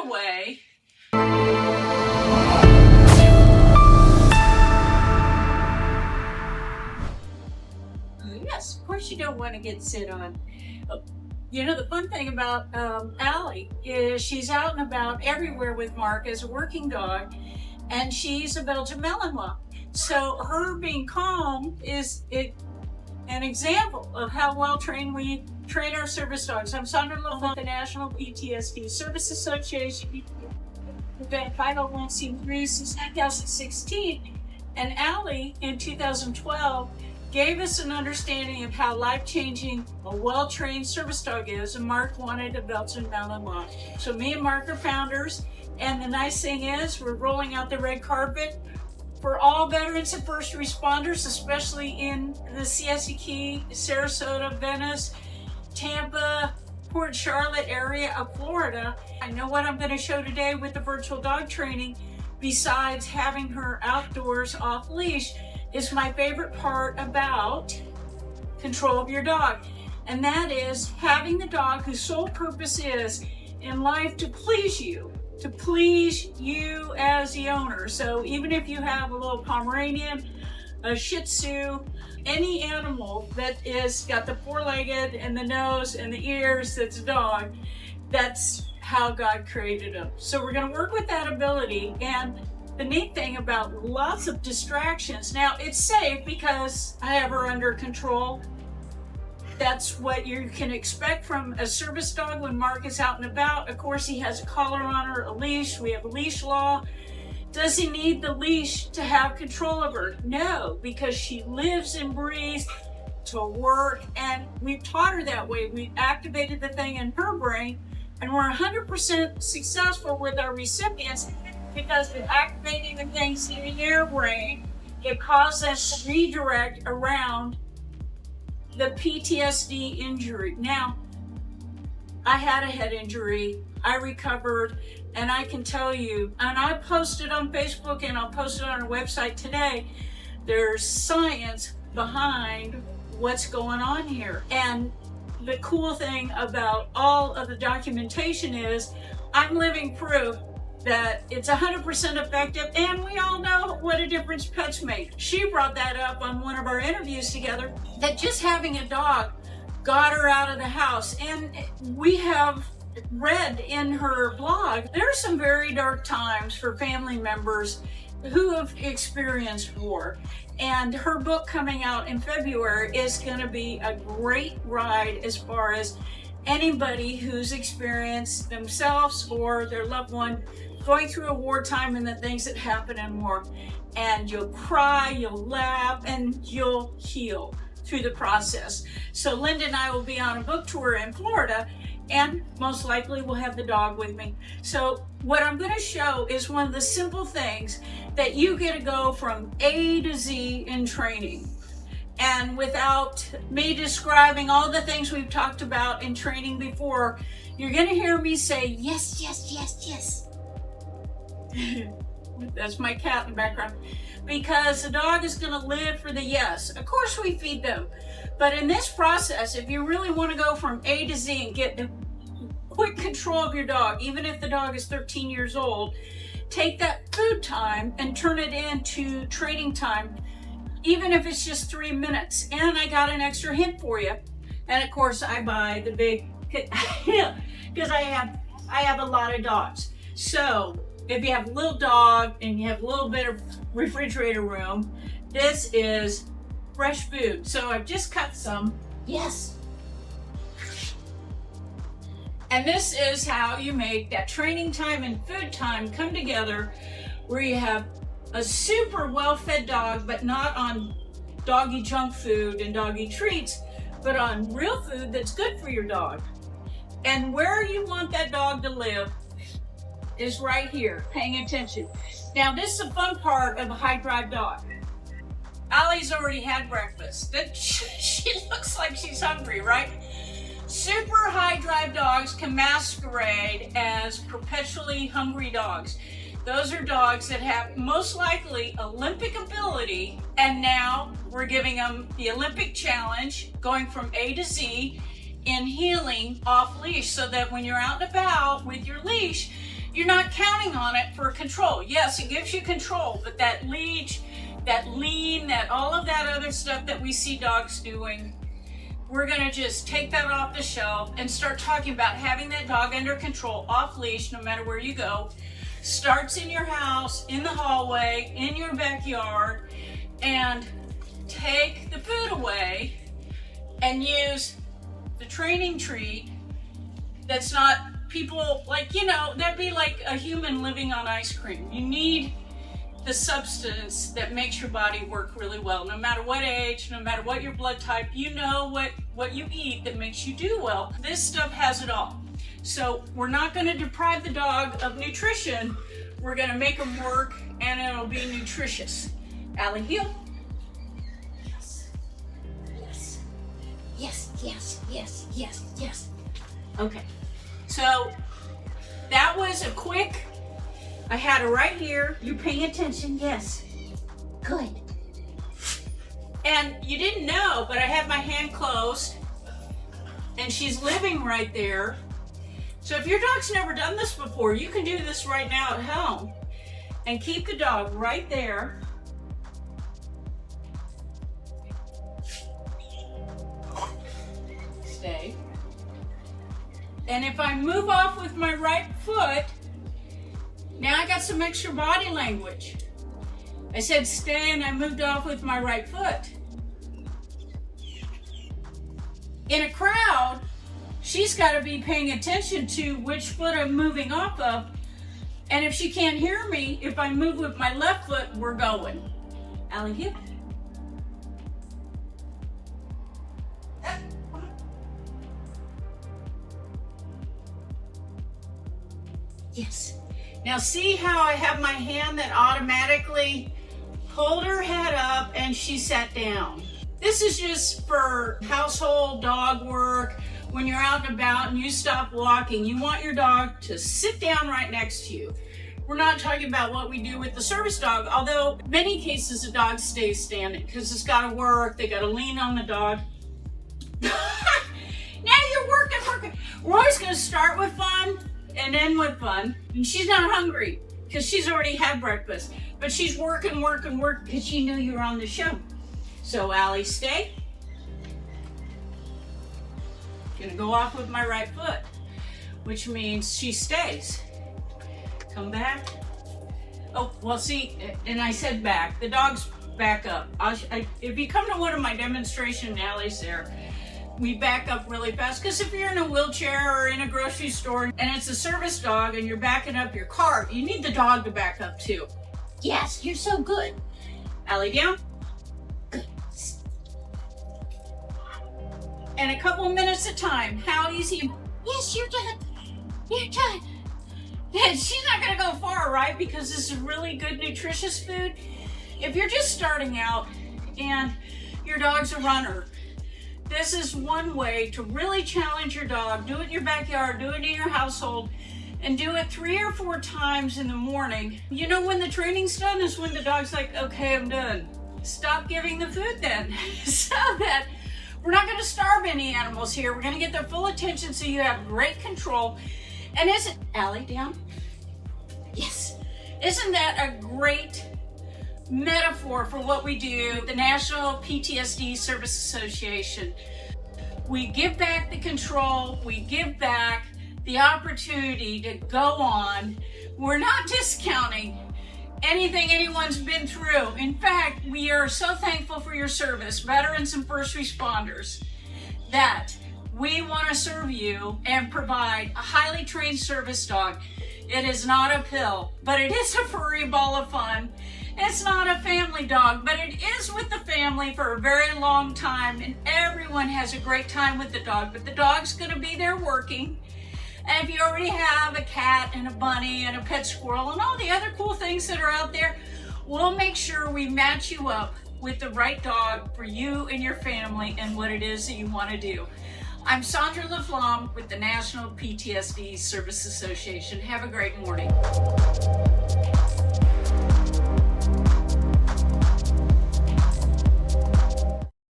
away. Yes, of course you don't want to get sit on. You know, the fun thing about Allie is she's out and about everywhere with Mark as a working dog, and she's a Belgian Malinois. So her being calm is an example of how well trained we train our service dogs. I'm Sandra LaFont, the National PTSD Service Association. We've been 501c3 since 2016, and Allie in 2012 gave us an understanding of how life-changing a well-trained service dog is, and Mark wanted a Belgian Malinois. So me and Mark are founders, and the nice thing is we're rolling out the red carpet for all veterans and first responders, especially in the Siesta Key, Sarasota, Venice, Tampa, Port Charlotte area of Florida. I know what I'm going to show today with the virtual dog training, besides having her outdoors off leash, is my favorite part about control of your dog. And that is having the dog whose sole purpose is in life to please you as the owner. So even if you have a little Pomeranian, a Shih Tzu, any animal that is got the four-legged and the nose and the ears, that's a dog, that's how God created them. So we're going to work with that ability. And the neat thing about lots of distractions, now it's safe because I have her under control. That's what you can expect from a service dog when Mark is out and about. Of course, he has a collar on her, a leash. We have a leash law. Does he need the leash to have control of her? No, because she lives and breathes to work, and we've taught her that way. We've activated the thing in her brain, and we're 100% successful with our recipients because with activating the things in their brain, it causes us to redirect around the PTSD injury. Now, I had a head injury, I recovered, and I can tell you, and I posted on Facebook and I'll post it on our website today, there's science behind what's going on here. And the cool thing about all of the documentation is I'm living proof that it's 100% effective, and we all know what a difference pets make. She brought that up on one of our interviews together, that just having a dog got her out of the house. And we have read in her blog, there are some very dark times for family members who have experienced war. And her book coming out in February is going to be a great ride as far as anybody who's experienced themselves or their loved one going through a wartime and the things that happen in war. And you'll cry, you'll laugh, and you'll heal through the process. So Linda and I will be on a book tour in Florida, and most likely we'll have the dog with me. So what I'm going to show is one of the simple things that you get to go from A to Z in training. And without me describing all the things we've talked about in training before, you're going to hear me say, yes, yes, yes, yes. That's my cat in the background. Because the dog is going to live for the yes. Of course we feed them. But in this process, if you really want to go from A to Z and get quick control of your dog, even if the dog is 13 years old, take that food time and turn it into training time, even if it's just 3 minutes. And I got an extra hint for you. And of course I buy the big, because I have a lot of dogs. So if you have a little dog and you have a little bit of refrigerator room, this is fresh food. So I've just cut some. Yes. And this is how you make that training time and food time come together, where you have a super well-fed dog, but not on doggy junk food and doggy treats, but on real food that's good for your dog. And where you want that dog to live is right here, paying attention. Now, this is the fun part of a high drive dog. Allie's already had breakfast. She looks like she's hungry, right? Super high drive dogs can masquerade as perpetually hungry dogs. Those are dogs that have most likely Olympic ability, and now we're giving them the Olympic challenge, going from A to Z in healing off leash, so that when you're out and about with your leash, you're not counting on it for control. Yes, it gives you control, but that leash, that lean, that all of that other stuff that we see dogs doing, we're gonna just take that off the shelf and start talking about having that dog under control, off leash, no matter where you go. Starts in your house, in the hallway, in your backyard, and take the food away and use the training treat that's not people, like, you know, that'd be like a human living on ice cream. You need the substance that makes your body work really well, no matter what age, no matter what your blood type. You know what you eat that makes you do well. This stuff has it all. So we're not going to deprive the dog of nutrition. We're going to make them work, and it'll be nutritious. Allie, heel. Yes. Yes. Yes, yes, yes, yes, yes. Okay. So that was a quick, I had her right here. You're paying attention, yes. Good. And you didn't know, but I have my hand closed, and she's living right there. So if your dog's never done this before, you can do this right now at home and keep the dog right there. Stay. And if I move off with my right foot, now I got some extra body language. I said stay, and I moved off with my right foot. In a crowd, she's got to be paying attention to which foot I'm moving off of. And if she can't hear me, if I move with my left foot, we're going. Allie, hip. Yes. Now see how I have my hand that automatically pulled her head up and she sat down. This is just for household dog work. When you're out and about and you stop walking, you want your dog to sit down right next to you. We're not talking about what we do with the service dog, although in many cases the dog stays standing because it's got to work. They got to lean on the dog. Now you're working. We're always going to start with fun and end with fun. And she's not hungry because she's already had breakfast, but she's working because she knew you were on the show. So Allie, stay. Gonna go off with my right foot, which means she stays. Come back. Oh, well, see, and I said back. The dog's back up. If you come to one of my demonstration alleys there, we back up really fast, because if you're in a wheelchair or in a grocery store and it's a service dog and you're backing up your cart, you need the dog to back up too. Yes, you're so good. Allie, down. Good. And a couple minutes at a time. How easy? Yes, you're done. You're done. And she's not going to go far, right? Because this is really good, nutritious food. If you're just starting out and your dog's a runner, this is one way to really challenge your dog. Do it in your backyard, do it in your household, and do it 3 or 4 times in the morning. You know when the training's done is when the dog's like, okay, I'm done. Stop giving the food then. So that we're not going to starve any animals here. We're going to get their full attention so you have great control. And isn't, Allie, down? Yes. Isn't that a great metaphor for what we do at the National PTSD Service Association? We give back the control, we give back the opportunity to go on. We're not discounting anything anyone's been through. In fact, we are so thankful for your service, veterans and first responders, that we want to serve you and provide a highly trained service dog. It is not a pill, but it is a furry ball of fun. It's not a family dog, but it is with the family for a very long time, and everyone has a great time with the dog, but the dog's going to be there working. And if you already have a cat and a bunny and a pet squirrel and all the other cool things that are out there, we'll make sure we match you up with the right dog for you and your family and what it is that you want to do. I'm Sandra LaFlamme with the National PTSD Service Association. Have a great morning.